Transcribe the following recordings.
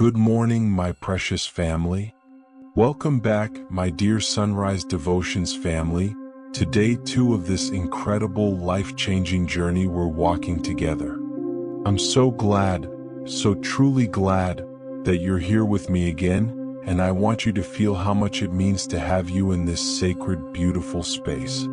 Good morning, my precious family. Welcome back, my dear Sunrise Devotions family, to day 2 of this incredible life-changing journey we're walking together. I'm so glad, so truly glad, that you're here with me again, and I want you to feel how much it means to have you in this sacred, beautiful space.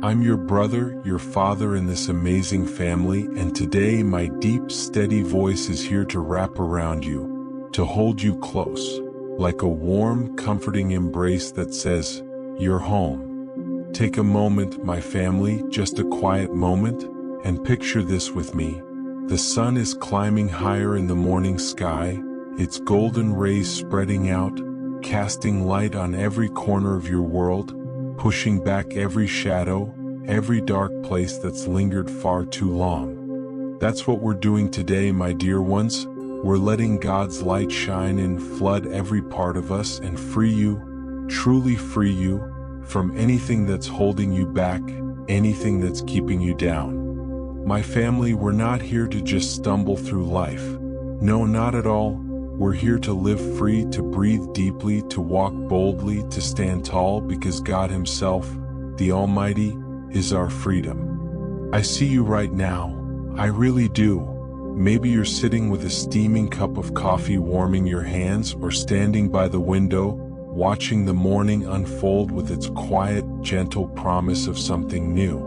I'm your brother, your father in this amazing family, and today my deep, steady voice is here to wrap around you, to hold you close, like a warm, comforting embrace that says, "You're home." Take a moment, my family, just a quiet moment, and picture this with me. The sun is climbing higher in the morning sky, its golden rays spreading out, casting light on every corner of your world, pushing back every shadow, every dark place that's lingered far too long. That's what we're doing today, my dear ones. We're letting God's light shine and flood every part of us and free you, truly free you, from anything that's holding you back, anything that's keeping you down. My family, we're not here to just stumble through life. No, not at all. We're here to live free, to breathe deeply, to walk boldly, to stand tall, because God Himself, the Almighty, is our freedom. I see you right now. I really do. Maybe you're sitting with a steaming cup of coffee warming your hands, or standing by the window, watching the morning unfold with its quiet, gentle promise of something new.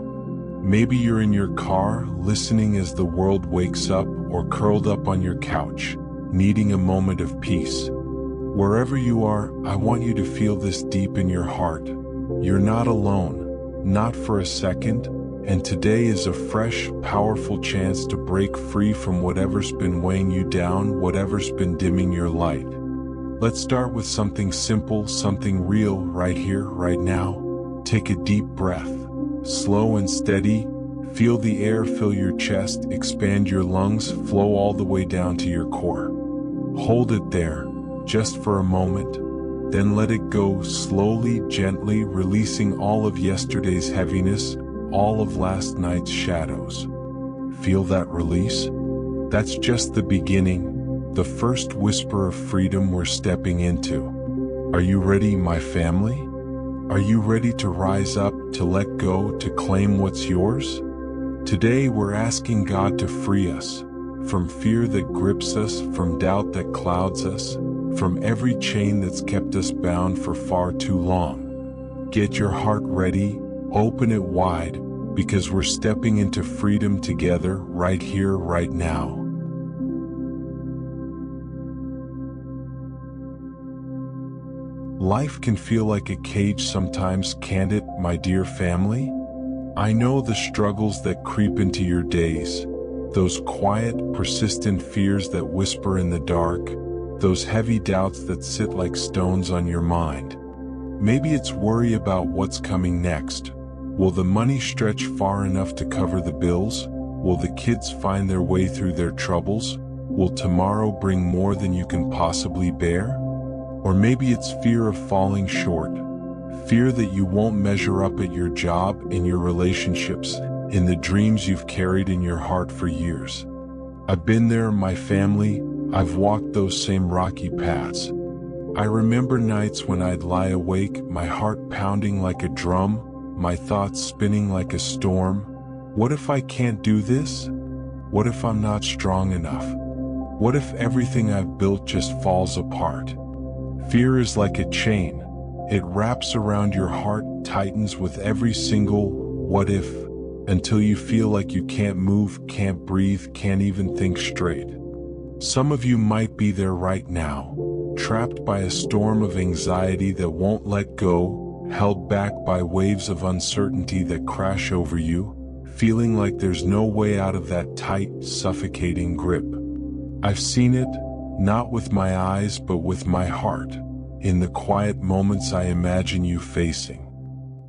Maybe you're in your car, listening as the world wakes up, or curled up on your couch, needing a moment of peace. Wherever you are, I want you to feel this deep in your heart. You're not alone, not for a second, and today is a fresh, powerful chance to break free from whatever's been weighing you down, whatever's been dimming your light. Let's start with something simple, something real, right here, right now. Take a deep breath, slow and steady. Feel the air fill your chest, expand your lungs, flow all the way down to your core. Hold it there, just for a moment, then let it go slowly, gently, releasing all of yesterday's heaviness, all of last night's shadows. Feel that release? That's just the beginning, the first whisper of freedom we're stepping into. Are you ready, my family? Are you ready to rise up, to let go, to claim what's yours? Today we're asking God to free us from fear that grips us, from doubt that clouds us, from every chain that's kept us bound for far too long. Get your heart ready, open it wide, because we're stepping into freedom together, right here, right now. Life can feel like a cage sometimes, can't it, my dear family? I know the struggles that creep into your days, those quiet, persistent fears that whisper in the dark, those heavy doubts that sit like stones on your mind. Maybe it's worry about what's coming next. Will the money stretch far enough to cover the bills? Will the kids find their way through their troubles? Will tomorrow bring more than you can possibly bear? Or maybe it's fear of falling short. Fear that you won't measure up at your job, in your relationships, in the dreams you've carried in your heart for years. I've been there, my family. I've walked those same rocky paths. I remember nights when I'd lie awake, my heart pounding like a drum, my thoughts spinning like a storm. What if I can't do this? What if I'm not strong enough? What if everything I've built just falls apart? Fear is like a chain. It wraps around your heart, tightens with every single what if, until you feel like you can't move, can't breathe, can't even think straight. Some of you might be there right now, trapped by a storm of anxiety that won't let go, held back by waves of uncertainty that crash over you, feeling like there's no way out of that tight, suffocating grip. I've seen it, not with my eyes but with my heart. In the quiet moments I imagine you facing.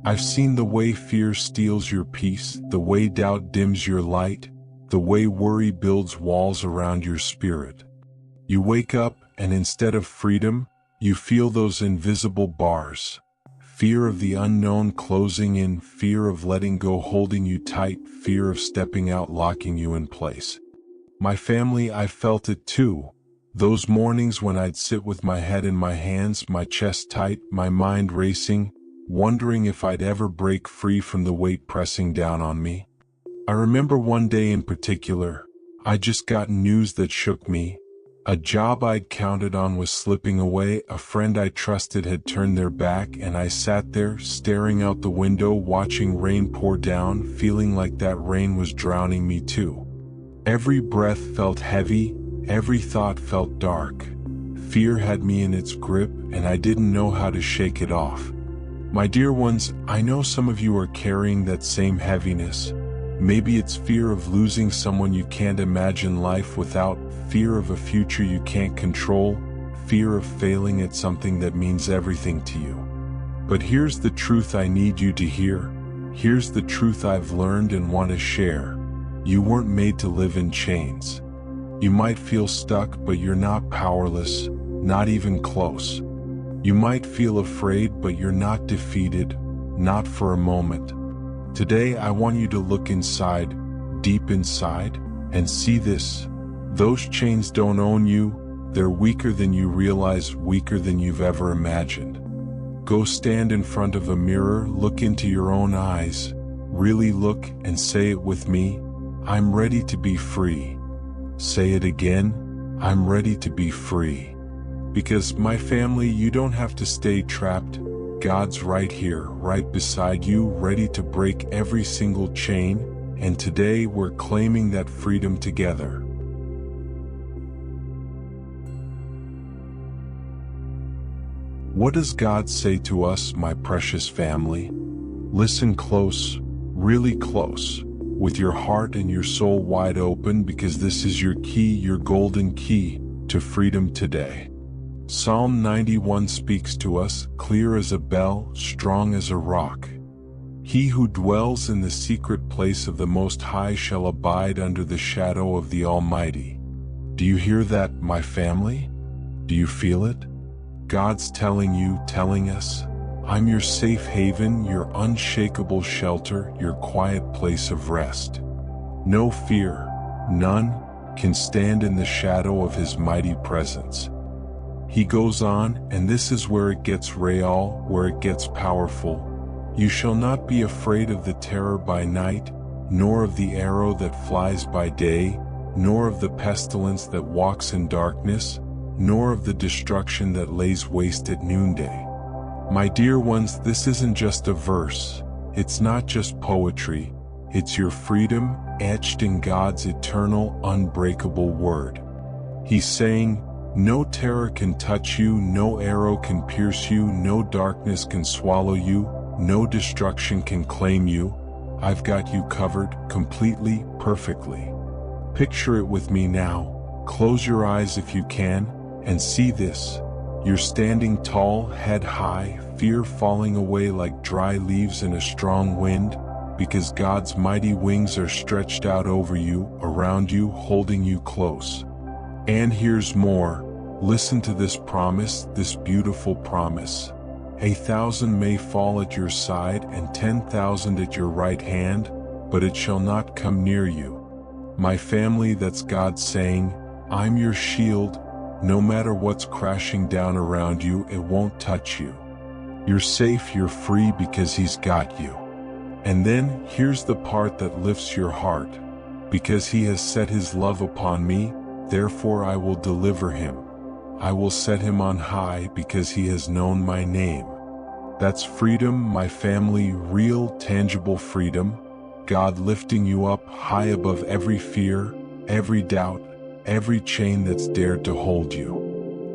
I've seen the way fear steals your peace, the way doubt dims your light, the way worry builds walls around your spirit. You wake up, and instead of freedom, you feel those invisible bars. Fear of the unknown closing in, fear of letting go holding you tight, fear of stepping out locking you in place. My family, I felt it too. Those mornings when I'd sit with my head in my hands, my chest tight, my mind racing, wondering if I'd ever break free from the weight pressing down on me. I remember one day in particular, I just got news that shook me. A job I'd counted on was slipping away, a friend I trusted had turned their back, and I sat there, staring out the window, watching rain pour down, feeling like that rain was drowning me too. Every breath felt heavy, every thought felt dark. Fear had me in its grip, and I didn't know how to shake it off. My dear ones, I know some of you are carrying that same heaviness. Maybe it's fear of losing someone you can't imagine life without, fear of a future you can't control, fear of failing at something that means everything to you. But here's the truth I need you to hear. Here's the truth I've learned and want to share. You weren't made to live in chains. You might feel stuck, but you're not powerless, not even close. You might feel afraid, but you're not defeated, not for a moment. Today I want you to look inside, deep inside, and see this. Those chains don't own you, they're weaker than you realize, weaker than you've ever imagined. Go stand in front of a mirror, look into your own eyes, really look and say it with me, I'm ready to be free. Say it again, I'm ready to be free. Because my family, you don't have to stay trapped. God's right here, right beside you, ready to break every single chain, and today we're claiming that freedom together. What does God say to us, my precious family? Listen close, really close, with your heart and your soul wide open, because this is your key, your golden key, to freedom today. Psalm 91 speaks to us, clear as a bell, strong as a rock. He who dwells in the secret place of the Most High shall abide under the shadow of the Almighty. Do you hear that, my family? Do you feel it? God's telling you, telling us, I'm your safe haven, your unshakable shelter, your quiet place of rest. No fear, none, can stand in the shadow of His mighty presence. He goes on, and this is where it gets real, where it gets powerful. You shall not be afraid of the terror by night, nor of the arrow that flies by day, nor of the pestilence that walks in darkness, nor of the destruction that lays waste at noonday. My dear ones, this isn't just a verse. It's not just poetry. It's your freedom, etched in God's eternal, unbreakable word. He's saying, no terror can touch you, no arrow can pierce you, no darkness can swallow you, no destruction can claim you. I've got you covered, completely, perfectly. Picture it with me now. Close your eyes if you can, and see this. You're standing tall, head high, fear falling away like dry leaves in a strong wind, because God's mighty wings are stretched out over you, around you, holding you close. And here's more. Listen to this promise, this beautiful promise. 1,000 may fall at your side and 10,000 at your right hand, but it shall not come near you. My family, that's God saying, I'm your shield. No matter what's crashing down around you, it won't touch you. You're safe, you're free, because He's got you. And then, here's the part that lifts your heart. Because He has set His love upon me, therefore I will deliver Him. I will set Him on high, because He has known my name. That's freedom, my family, real, tangible freedom. God lifting you up high above every fear, every doubt, every chain that's dared to hold you.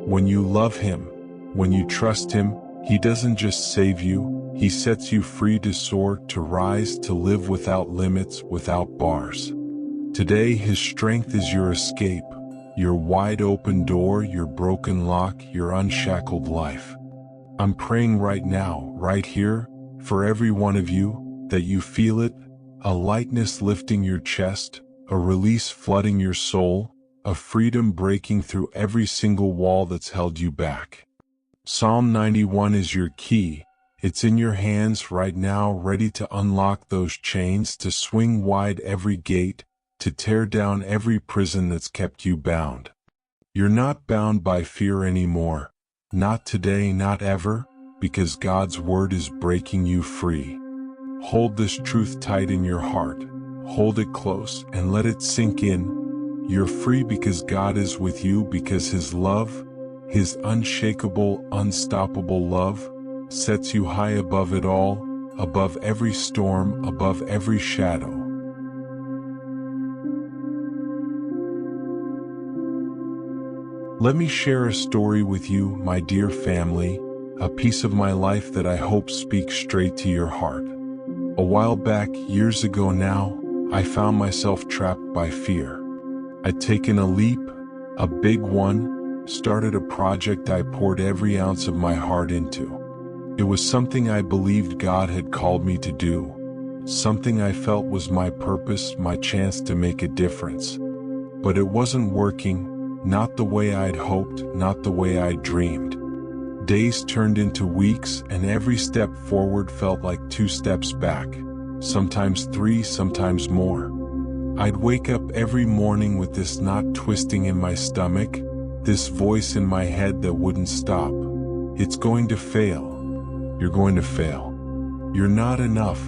When you love Him, when you trust Him, He doesn't just save you, He sets you free to soar, to rise, to live without limits, without bars. Today His strength is your escape, your wide open door, your broken lock, your unshackled life. I'm praying right now, right here, for every one of you, that you feel it, a lightness lifting your chest, a release flooding your soul, a freedom breaking through every single wall that's held you back. Psalm 91 is your key. It's in your hands right now, ready to unlock those chains, to swing wide every gate, to tear down every prison that's kept you bound. You're not bound by fear anymore. Not today, not ever, because God's word is breaking you free. Hold this truth tight in your heart. Hold it close and let it sink in. You're free because God is with you, because His love, His unshakable, unstoppable love, sets you high above it all, above every storm, above every shadow. Let me share a story with you, my dear family, a piece of my life that I hope speaks straight to your heart. A while back, years ago now, I found myself trapped by fear. I'd taken a leap, a big one, started a project I poured every ounce of my heart into. It was something I believed God had called me to do, something I felt was my purpose, my chance to make a difference. But it wasn't working, not the way I'd hoped, not the way I'd dreamed. Days turned into weeks, and every step forward felt like 2 steps back, sometimes 3, sometimes more. I'd wake up every morning with this knot twisting in my stomach, this voice in my head that wouldn't stop. It's going to fail. You're going to fail. You're not enough,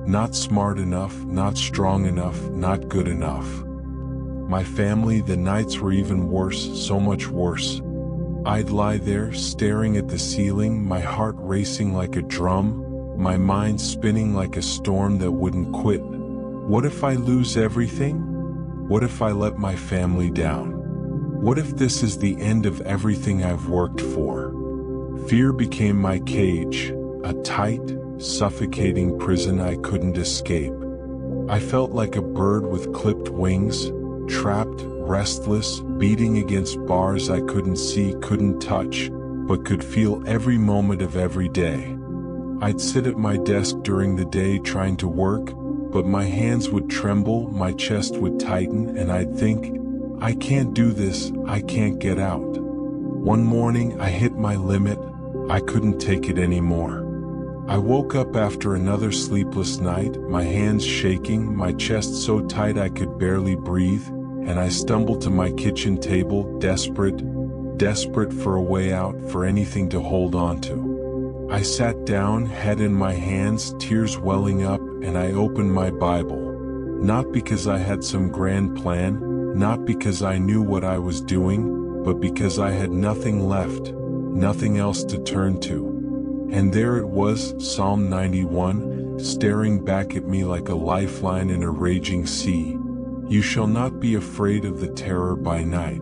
not smart enough, not strong enough, not good enough. My family, the nights were even worse, so much worse. I'd lie there, staring at the ceiling, my heart racing like a drum, my mind spinning like a storm that wouldn't quit. What if I lose everything? What if I let my family down? What if this is the end of everything I've worked for? Fear became my cage, a tight, suffocating prison I couldn't escape. I felt like a bird with clipped wings, trapped, restless, beating against bars I couldn't see, couldn't touch, but could feel every moment of every day. I'd sit at my desk during the day trying to work, but my hands would tremble, my chest would tighten, and I'd think, I can't do this, I can't get out. One morning I hit my limit, I couldn't take it anymore. I woke up after another sleepless night, my hands shaking, my chest so tight I could barely breathe, and I stumbled to my kitchen table, desperate for a way out, for anything to hold on to. I sat down, head in my hands, tears welling up, and I opened my Bible. Not because I had some grand plan, not because I knew what I was doing, but because I had nothing left, nothing else to turn to. And there it was, Psalm 91, staring back at me like a lifeline in a raging sea. You shall not be afraid of the terror by night.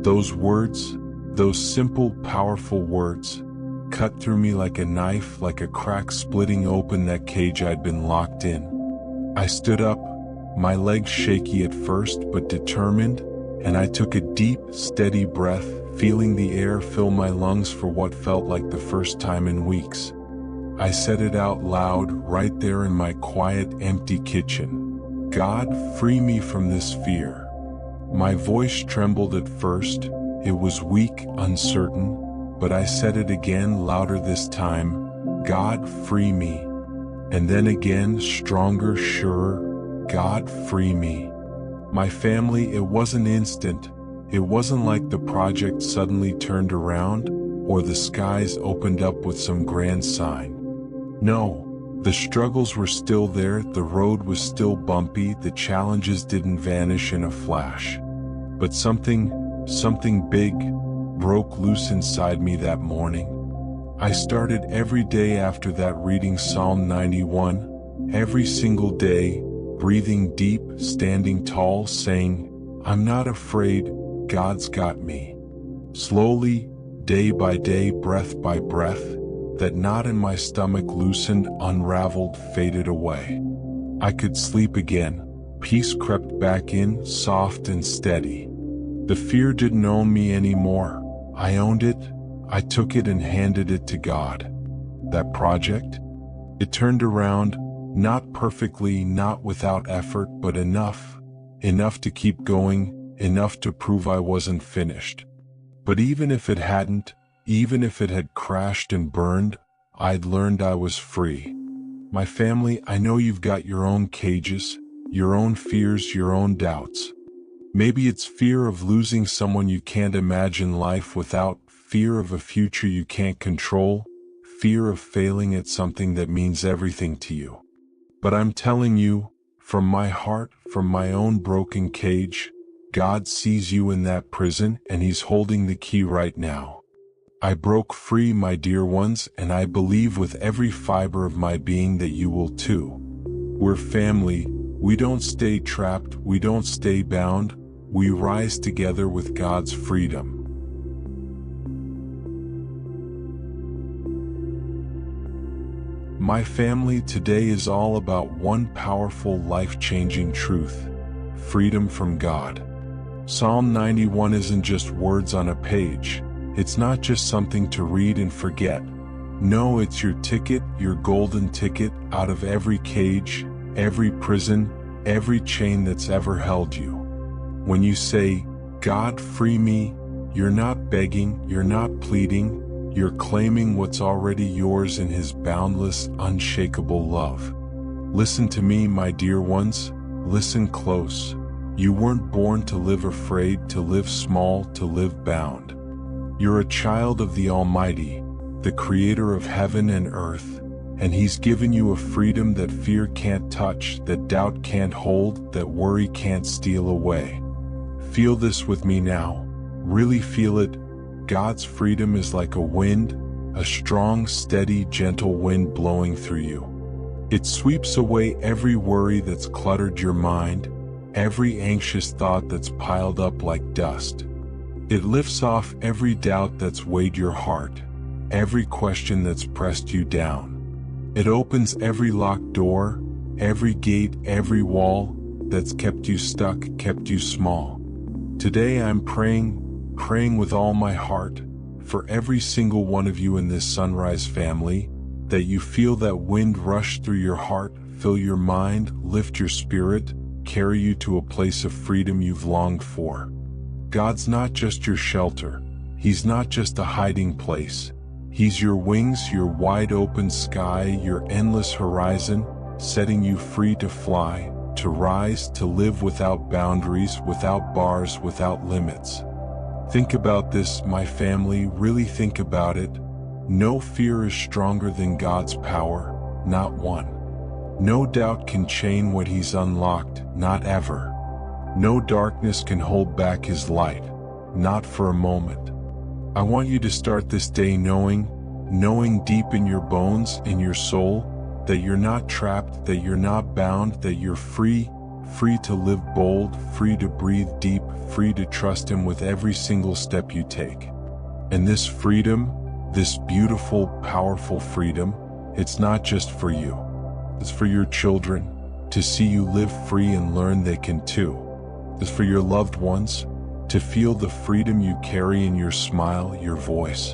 Those words, those simple, powerful words, cut through me like a knife, like a crack splitting open that cage I'd been locked in. I stood up, my legs shaky at first but determined, and I took a deep, steady breath, feeling the air fill my lungs for what felt like the first time in weeks. I said it out loud, right there in my quiet, empty kitchen. God, free me from this fear. My voice trembled at first. It was weak, uncertain, but I said it again, louder this time. God, free me. And then again, stronger, surer. God, free me. My family, it wasn't instant. It wasn't like the project suddenly turned around, or the skies opened up with some grand sign. No, the struggles were still there, the road was still bumpy, the challenges didn't vanish in a flash. But something big broke loose inside me that morning. I started every day after that reading Psalm 91, every single day, breathing deep, standing tall, saying, I'm not afraid, God's got me. Slowly, day by day, breath by breath, that knot in my stomach loosened, unraveled, faded away. I could sleep again. Peace crept back in, soft and steady. The fear didn't own me anymore. I owned it. I took it and handed it to God. That project? It turned around, not perfectly, not without effort, but enough to keep going, enough to prove I wasn't finished. But even if it hadn't, even if it had crashed and burned, I'd learned I was free. My family, I know you've got your own cages, your own fears, your own doubts. Maybe it's fear of losing someone you can't imagine life without, fear of a future you can't control, fear of failing at something that means everything to you. But I'm telling you, from my heart, from my own broken cage, God sees you in that prison and He's holding the key right now. I broke free, my dear ones, and I believe with every fiber of my being that you will too. We're family. We don't stay trapped, we don't stay bound, we rise together with God's freedom. My family, today is all about one powerful life-changing truth: freedom from God. Psalm 91 isn't just words on a page. It's not just something to read and forget. No, it's your ticket, your golden ticket, out of every cage, every prison, every chain that's ever held you. When you say, "God, free me," you're not begging, you're not pleading, you're claiming what's already yours in His boundless, unshakable love. Listen to me, my dear ones, listen close. You weren't born to live afraid, to live small, to live bound. You're a child of the Almighty, the Creator of heaven and earth, and He's given you a freedom that fear can't touch, that doubt can't hold, that worry can't steal away. Feel this with me now. Really feel it. God's freedom is like a wind, a strong, steady, gentle wind blowing through you. It sweeps away every worry that's cluttered your mind, every anxious thought that's piled up like dust. It lifts off every doubt that's weighed your heart, every question that's pressed you down. It opens every locked door, every gate, every wall that's kept you stuck, kept you small. Today I'm praying with all my heart for every single one of you in this Sunrise family, that you feel that wind rush through your heart, fill your mind, lift your spirit, carry you to a place of freedom you've longed for. God's not just your shelter. He's not just a hiding place. He's your wings, your wide open sky, your endless horizon, setting you free to fly, to rise, to live without boundaries, without bars, without limits. Think about this, my family, really think about it. No fear is stronger than God's power, not one. No doubt can chain what He's unlocked, not ever. No darkness can hold back His light, not for a moment. I want you to start this day knowing deep in your bones, in your soul, that you're not trapped, that you're not bound, that you're free to live bold, free to breathe deep, free to trust Him with every single step you take. And this freedom, this beautiful, powerful freedom, it's not just for you. It's for your children, to see you live free and learn they can too. It's for your loved ones, to feel the freedom you carry in your smile, your voice.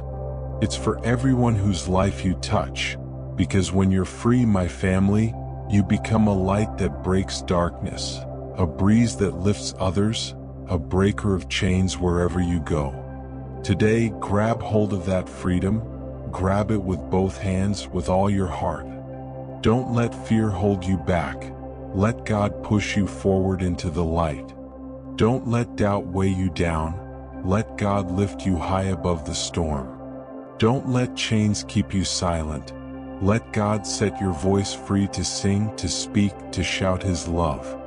It's for everyone whose life you touch, because when you're free, my family, you become a light that breaks darkness, a breeze that lifts others, a breaker of chains wherever you go. Today, grab hold of that freedom, grab it with both hands, with all your heart. Don't let fear hold you back. Let God push you forward into the light. Don't let doubt weigh you down. Let God lift you high above the storm. Don't let chains keep you silent. Let God set your voice free to sing, to speak, to shout His love.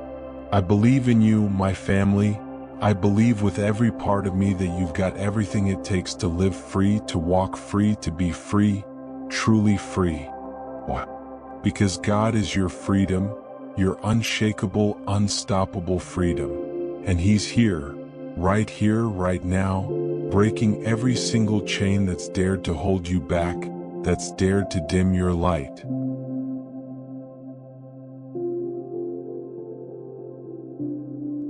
I believe in you, my family. I believe with every part of me that you've got everything it takes to live free, to walk free, to be free, truly free. Why? Because God is your freedom, your unshakable, unstoppable freedom. And He's here, right now, breaking every single chain that's dared to hold you back, that's dared to dim your light.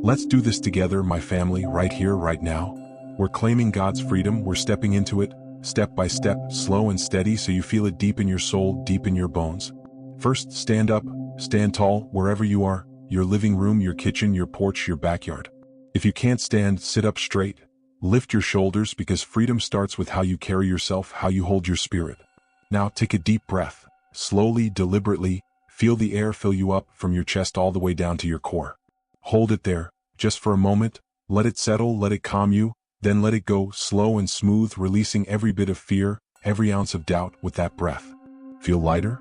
Let's do this together, my family, right here, right now. We're claiming God's freedom, we're stepping into it, step by step, slow and steady, so you feel it deep in your soul, deep in your bones. First, stand up, stand tall, wherever you are, your living room, your kitchen, your porch, your backyard. If you can't stand, sit up straight. Lift your shoulders, because freedom starts with how you carry yourself, how you hold your spirit. Now take a deep breath. Slowly, deliberately, feel the air fill you up from your chest all the way down to your core. Hold it there, just for a moment. Let it settle, let it calm you, then let it go, slow and smooth, releasing every bit of fear, every ounce of doubt with that breath. Feel lighter?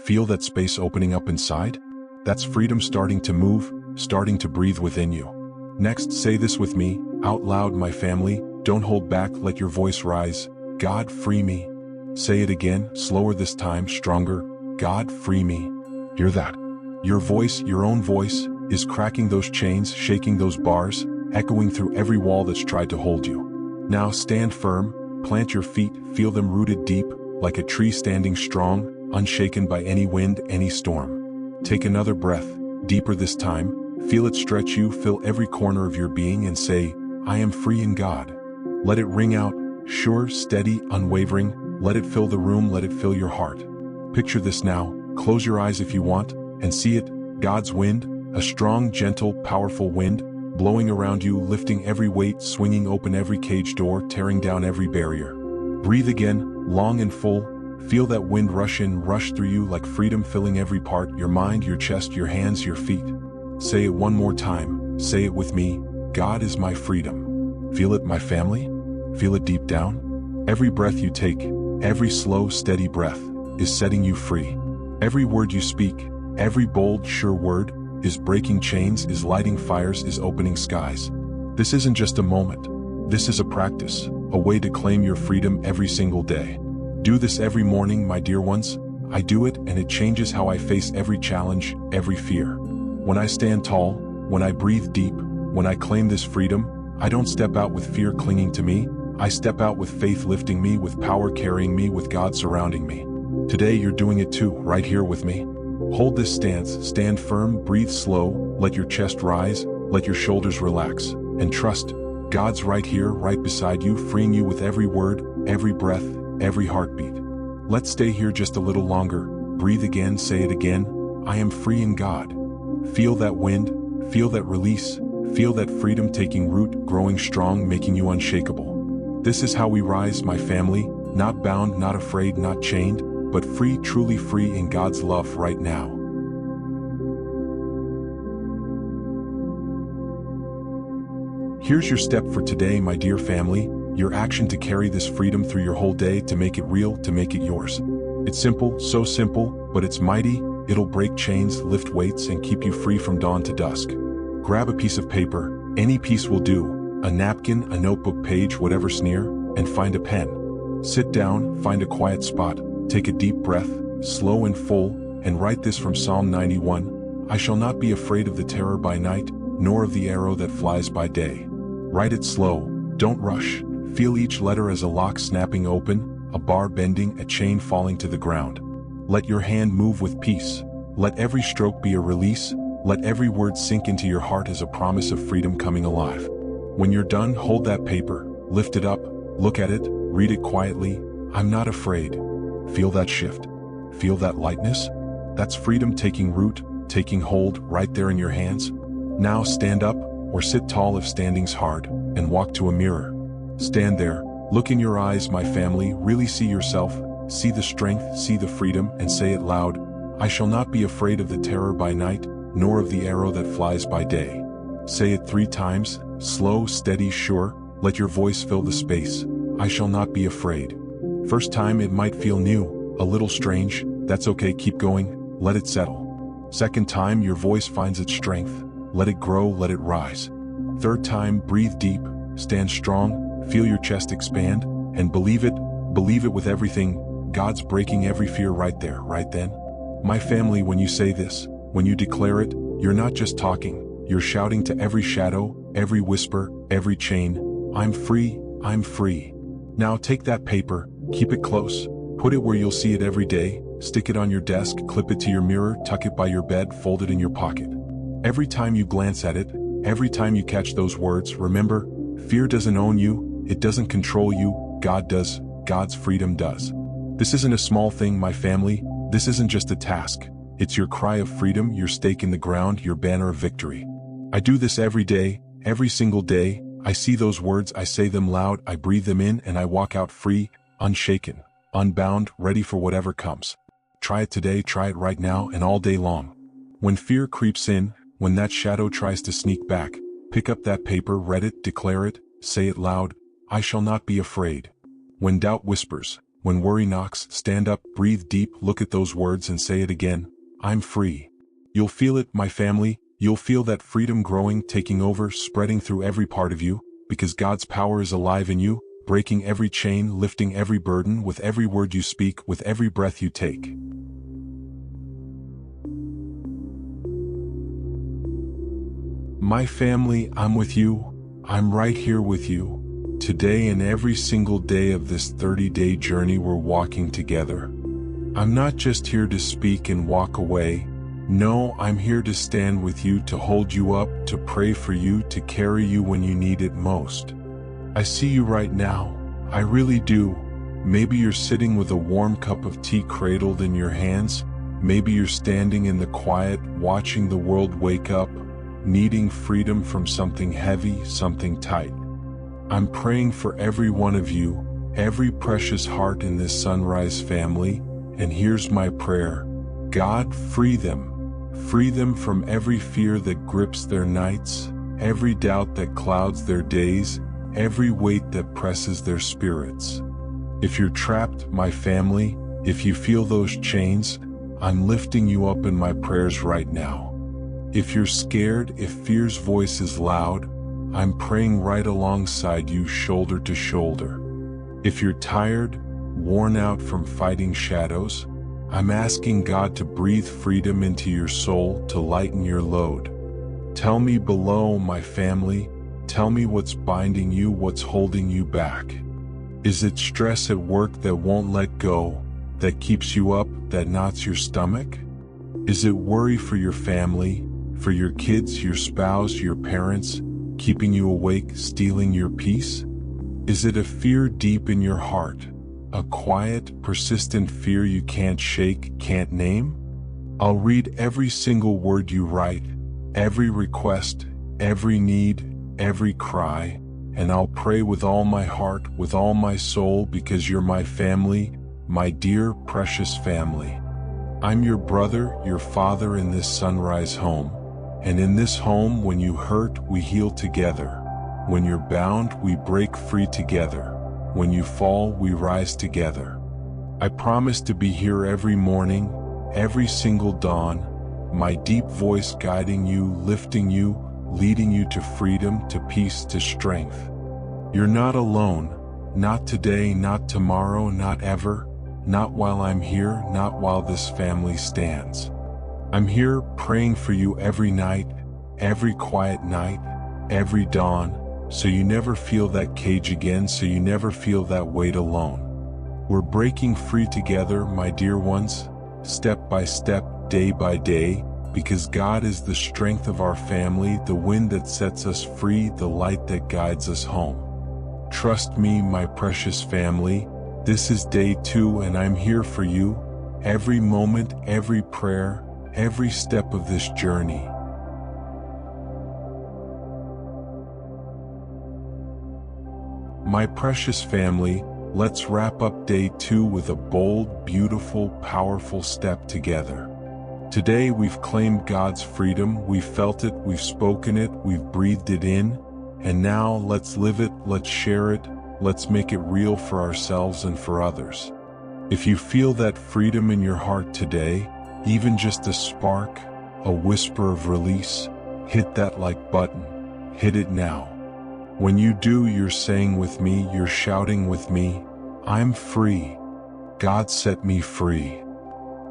Feel that space opening up inside? That's freedom starting to move, starting to breathe within you. Next, say this with me, out loud, my family. Don't hold back, let your voice rise. God, free me. Say it again, slower this time, stronger. God, free me. Hear that? Your voice, your own voice, is cracking those chains, shaking those bars, echoing through every wall that's tried to hold you. Now stand firm, plant your feet, feel them rooted deep, like a tree standing strong, unshaken by any wind, any storm. Take another breath, deeper this time, feel it stretch you, fill every corner of your being and say, I am free in God. Let it ring out, sure, steady, unwavering, let it fill the room, let it fill your heart. Picture this now, close your eyes if you want, and see it, God's wind, a strong, gentle, powerful wind, blowing around you, lifting every weight, swinging open every cage door, tearing down every barrier. Breathe again, long and full, feel that wind rush in, rush through you like freedom filling every part, your mind, your chest, your hands, your feet. Say it one more time, say it with me, God is my freedom. Feel it, my family? Feel it deep down? Every breath you take, every slow, steady breath, is setting you free. Every word you speak, every bold, sure word, is breaking chains, is lighting fires, is opening skies. This isn't just a moment. This is a practice, a way to claim your freedom every single day. Do this every morning, my dear ones. I do it, and it changes how I face every challenge, every fear. When I stand tall, when I breathe deep, when I claim this freedom, I don't step out with fear clinging to me. I step out with faith lifting me, with power carrying me, with God surrounding me. Today you're doing it too, right here with me. Hold this stance, stand firm, breathe slow, let your chest rise, let your shoulders relax, and trust, God's right here, right beside you, freeing you with every word, every breath, every heartbeat. Let's stay here just a little longer, breathe again, say it again, I am free in God. Feel that wind, feel that release, feel that freedom taking root, growing strong, making you unshakable. This is how we rise, my family, not bound, not afraid, not chained, but free, truly free in God's love right now. Here's your step for today, my dear family, your action to carry this freedom through your whole day, to make it real, to make it yours. It's simple, so simple, but it's mighty. It'll break chains, lift weights, and keep you free from dawn to dusk. Grab a piece of paper, any piece will do, a napkin, a notebook page, whatever's near, and find a pen. Sit down, find a quiet spot, take a deep breath, slow and full, and write this from Psalm 91, I shall not be afraid of the terror by night, nor of the arrow that flies by day. Write it slow, don't rush, feel each letter as a lock snapping open, a bar bending, a chain falling to the ground. Let your hand move with peace, let every stroke be a release, let every word sink into your heart as a promise of freedom coming alive. When you're done, hold that paper, lift it up, look at it, read it quietly, I'm not afraid. Feel that shift, feel that lightness? That's freedom taking root, taking hold right there in your hands. Now stand up, or sit tall if standing's hard, and walk to a mirror. Stand there, look in your eyes, my family, really see yourself, see the strength, see the freedom, and say it loud, I shall not be afraid of the terror by night, nor of the arrow that flies by day. Say it 3 times, slow, steady, sure, let your voice fill the space, I shall not be afraid. First time it might feel new, a little strange, that's okay, keep going, let it settle. Second time your voice finds its strength, let it grow, let it rise. Third time, breathe deep, stand strong, feel your chest expand, and believe it with everything, God's breaking every fear right there, right then. My family, when you say this, when you declare it, you're not just talking, you're shouting to every shadow, every whisper, every chain, I'm free, I'm free. Now take that paper, keep it close, put it where you'll see it every day, stick it on your desk, clip it to your mirror, tuck it by your bed, fold it in your pocket. Every time you glance at it, every time you catch those words, remember, fear doesn't own you, it doesn't control you, God does, God's freedom does. This isn't a small thing, my family, this isn't just a task, it's your cry of freedom, your stake in the ground, your banner of victory. I do this every day, every single day, I see those words, I say them loud, I breathe them in, and I walk out free, unshaken, unbound, ready for whatever comes. Try it today, try it right now, and all day long. When fear creeps in, when that shadow tries to sneak back, Pick up that paper, read it, declare it, say it loud, I shall not be afraid. When doubt whispers, when worry knocks, stand up, breathe deep, look at those words and say it again, I'm free. You'll feel it, my family, you'll feel that freedom growing, taking over, spreading through every part of you, because God's power is alive in you, breaking every chain, lifting every burden, with every word you speak, with every breath you take. My family, I'm with you. I'm right here with you. Today and every single day of this 30-day journey we're walking together. I'm not just here to speak and walk away. No, I'm here to stand with you, to hold you up, to pray for you, to carry you when you need it most. I see you right now. I really do. Maybe you're sitting with a warm cup of tea cradled in your hands. Maybe you're standing in the quiet, watching the world wake up, needing freedom from something heavy, something tight. I'm praying for every one of you, every precious heart in this Sunrise family, and here's my prayer. God, free them. Free them from every fear that grips their nights, every doubt that clouds their days, every weight that presses their spirits. If you're trapped, my family, if you feel those chains, I'm lifting you up in my prayers right now. If you're scared, if fear's voice is loud, I'm praying right alongside you, shoulder to shoulder. If you're tired, worn out from fighting shadows, I'm asking God to breathe freedom into your soul, to lighten your load. Tell me below, my family, tell me what's binding you, what's holding you back. Is it stress at work that won't let go, that keeps you up, that knots your stomach? Is it worry for your family, for your kids, your spouse, your parents, keeping you awake, stealing your peace? Is it a fear deep in your heart? A quiet, persistent fear you can't shake, can't name? I'll read every single word you write, every request, every need, every cry, and I'll pray with all my heart, with all my soul, because you're my family, my dear, precious family. I'm your brother, your father in this Sunrise home, and in this home, when you hurt, we heal together. When you're bound, we break free together. When you fall, we rise together. I promise to be here every morning, every single dawn, my deep voice guiding you, lifting you, leading you to freedom, to peace, to strength. You're not alone, not today, not tomorrow, not ever, not while I'm here, not while this family stands. I'm here praying for you every night, every quiet night, every dawn, so you never feel that cage again, so you never feel that weight alone. We're breaking free together, my dear ones, step by step, day by day, because God is the strength of our family, the wind that sets us free, the light that guides us home. Trust me, my precious family, this is day 2 and I'm here for you, every moment, every prayer, every step of this journey. My precious family, let's wrap up day 2 with a bold, beautiful, powerful step together. Today we've claimed God's freedom, we've felt it, we've spoken it, we've breathed it in, and now let's live it, let's share it, let's make it real for ourselves and for others. If you feel that freedom in your heart today, even just a spark, a whisper of release, hit that like button, hit it now. When you do, you're saying with me, you're shouting with me, I'm free. God set me free.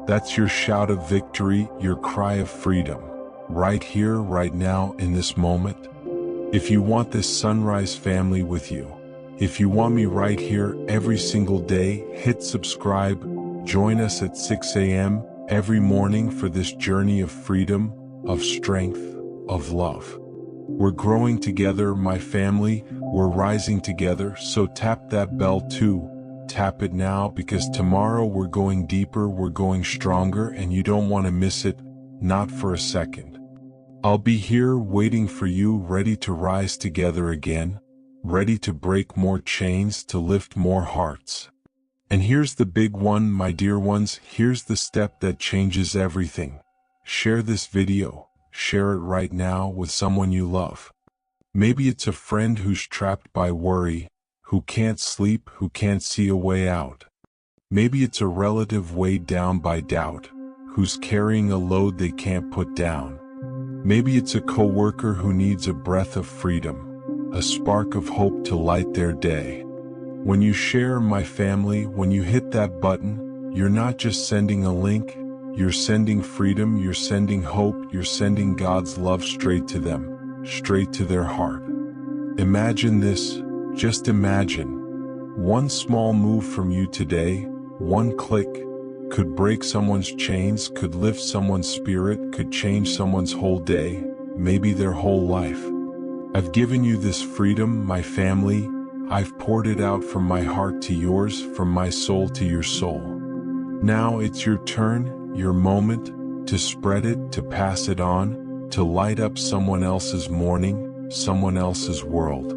That's your shout of victory, your cry of freedom, right here, right now, in this moment. If you want this Sunrise family with you, if you want me right here every single day, hit subscribe, join us at 6 a.m. every morning for this journey of freedom, of strength, of love. We're growing together, my family, we're rising together, so tap that bell too. Tap it now, because tomorrow we're going deeper, we're going stronger, and you don't want to miss it, not for a second. I'll be here waiting for you, ready to rise together again, ready to break more chains, to lift more hearts. And here's the big one, my dear ones, here's the step that changes everything. Share this video. Share it right now with someone you love. Maybe it's a friend who's trapped by worry, who can't sleep, who can't see a way out. Maybe it's a relative weighed down by doubt, who's carrying a load they can't put down. Maybe it's a coworker who needs a breath of freedom, a spark of hope to light their day. When you share my family, when you hit that button, you're not just sending a link, you're sending freedom, you're sending hope, you're sending God's love straight to them, straight to their heart. Imagine this, just imagine. One small move from you today, one click, could break someone's chains, could lift someone's spirit, could change someone's whole day, maybe their whole life. I've given you this freedom, my family. I've poured it out from my heart to yours, from my soul to your soul. Now it's your turn, your moment, to spread it, to pass it on, to light up someone else's morning, someone else's world.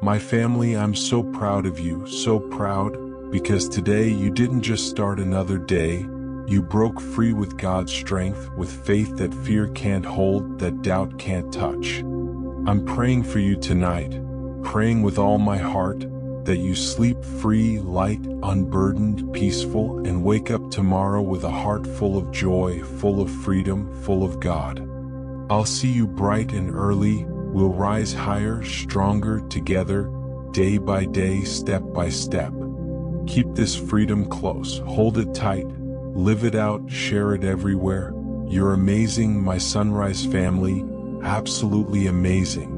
My family, I'm so proud of you, so proud, because today you didn't just start another day, you broke free with God's strength, with faith that fear can't hold, that doubt can't touch. I'm praying for you tonight, praying with all my heart, that you sleep free, light, unburdened, peaceful, and wake up tomorrow with a heart full of joy, full of freedom, full of God. I'll see you bright and early, we'll rise higher, stronger, together, day by day, step by step. Keep this freedom close, hold it tight, live it out, share it everywhere. You're amazing, my Sunrise family, absolutely amazing.